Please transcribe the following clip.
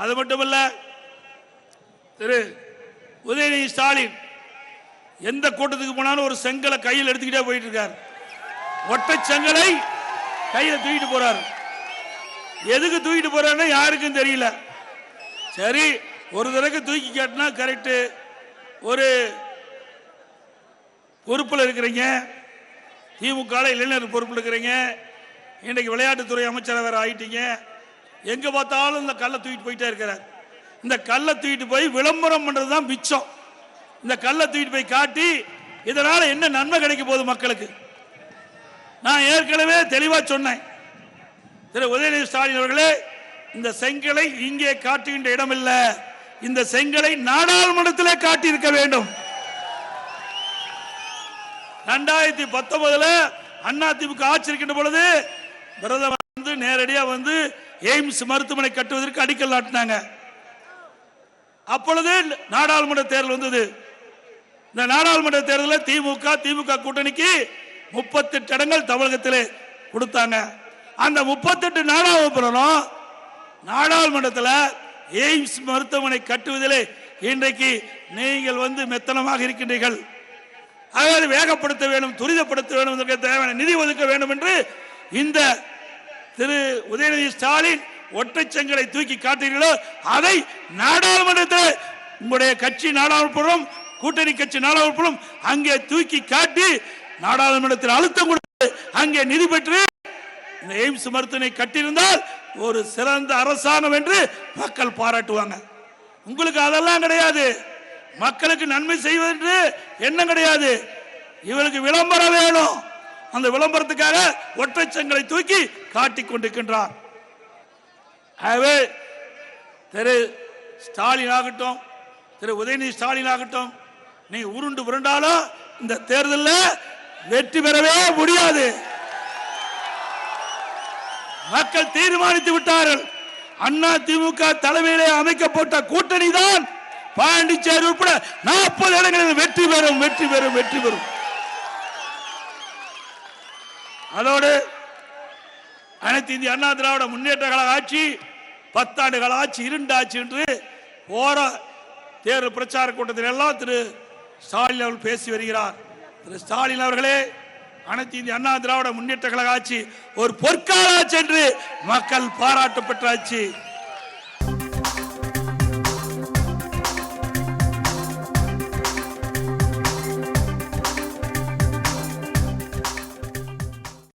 அது மட்டுமல்ல, திரு உதயநிதி ஸ்டாலின் எந்த கூட்டத்துக்கு போனாலும் ஒரு செங்கலை கையில் எடுத்துக்கிட்டே போயிட்டு இருக்கார். ஒற்றை செங்கலை கையில தூக்கிட்டு போறாரு. எதுக்கு தூக்கிட்டு போறாருன்னு யாருக்கும் தெரியல. சரி, ஒரு தடவை தூக்கி காட்டினா கரெக்ட். ஒரு பொறுப்பில் இருக்கிறீங்க, திமுக இளைஞர் பொறுப்பில் இருக்கிறீங்க, இன்றைக்கு விளையாட்டுத்துறை அமைச்சர் வேற ஆயிட்டீங்க. எங்க பார்த்தாலும் இந்த கல்லை தூக்கிட்டு போயிட்டே இருக்கிறார். இந்த கல்லை தூக்கிட்டு போய் விளம்பரம் பண்றதுதான் மிச்சம். இந்த கல்லை தூக்கிட்டு போய் காட்டி இதனால என்ன நன்மை கிடைக்க போகுது மக்களுக்கு? நான் ஏற்கனவே தெளிவா சொன்னேன். திரு உதயநிதி ஸ்டாலின் அவர்களே, இந்த செங்கலை இங்கே காட்டுகின்ற இடம் இல்ல, இந்த செங்கலை நாடாளுமன்றத்திலே காட்டியிருக்க வேண்டும். 2019 அதிமுக ஆட்சி இருக்கின்ற பொழுது பிரதமர் வந்து நேரடியா வந்து எய்ம்ஸ் மருத்துவமனை கட்டுவதற்கு அடிக்கல் நாட்டினாங்க. அப்பொழுது நாடாளுமன்ற தேர்தல் வந்தது. இந்த நாடாளுமன்ற தேர்தலில் திமுக கூட்டணிக்கு 38 இடங்கள் தமிழகத்தில் கொடுத்தாங்க. அந்த 38 நாடாளுமன்றத்தில் எய்ம்ஸ் மருத்துவமனை கட்டுவதிலே இன்றைக்கு நீங்கள் வந்து மெத்தனமாக இருக்கின்றீர்கள். அதாவது வேகப்படுத்த வேண்டும், துரிதப்படுத்த வேண்டும், தேவையான நிதி ஒதுக்க வேண்டும் என்று இந்த திரு உதயநிதி ஸ்டாலின் ஒற்றை செங்கலை தூக்கி காட்டுகிறீர்களோ அதை நாடாளுமன்றத்தில் உங்களுடைய கட்சி நாடாளுமன்றம், கூட்டணி கட்சி நாடாளுமன்றம் அங்கே தூக்கி காட்டி நாடாளுமன்றத்தில் அழுத்தம் கொடுத்து அங்கே நிதி பெற்று இந்த எய்ம்ஸ் மருத்துவமனை கட்டியிருந்தால் ஒரு சிறந்த அரசாங்கம் என்று மக்கள் பாராட்டுவாங்க. உங்களுக்கு அதெல்லாம் கிடையாது. மக்களுக்கு நன்மை செய்வது எண்ணம் கிடையாது. இவருக்கு விளம்பரம் வேணும். அந்த விளம்பரத்துக்காக ஒற்றை செங்கலை தூக்கி காட்டிக் கொண்டிருக்கின்றார். ஆகவே திரு ஸ்டாலின் ஆகட்டும், திரு உதயநிதி ஸ்டாலின் ஆகட்டும், நீ உருண்டு புரண்டாலும் இந்த தேர்தலில் வெற்றி பெறவே முடியாது. மக்கள் தீர்மானித்து விட்டார்கள். அண்ணா திமுக தலைமையிலே அமைக்கப்பட்ட கூட்டணி தான் பாண்டிச்சேரி உட்பட 40 இடங்களில் வெற்றி பெறும். அதோடு அனைத்து இந்திய அண்ணா திராவிட முன்னேற்ற கழக ஆட்சி 10 ஆண்டுகள் ஆட்சி இருண்டாட்சி என்று போற தேர்தல் பிரச்சார கூட்டத்தில் எல்லாம் திரு ஸ்டாலின் அவர்கள் பேசி வருகிறார். திரு ஸ்டாலின் அவர்களே, அனைத்து இந்திய அண்ணா திராவிட முன்னேற்ற கழக ஆட்சி ஒரு பொற்கால ஆட்சி என்று மக்கள் பாராட்டு பெற்ற ஆட்சி.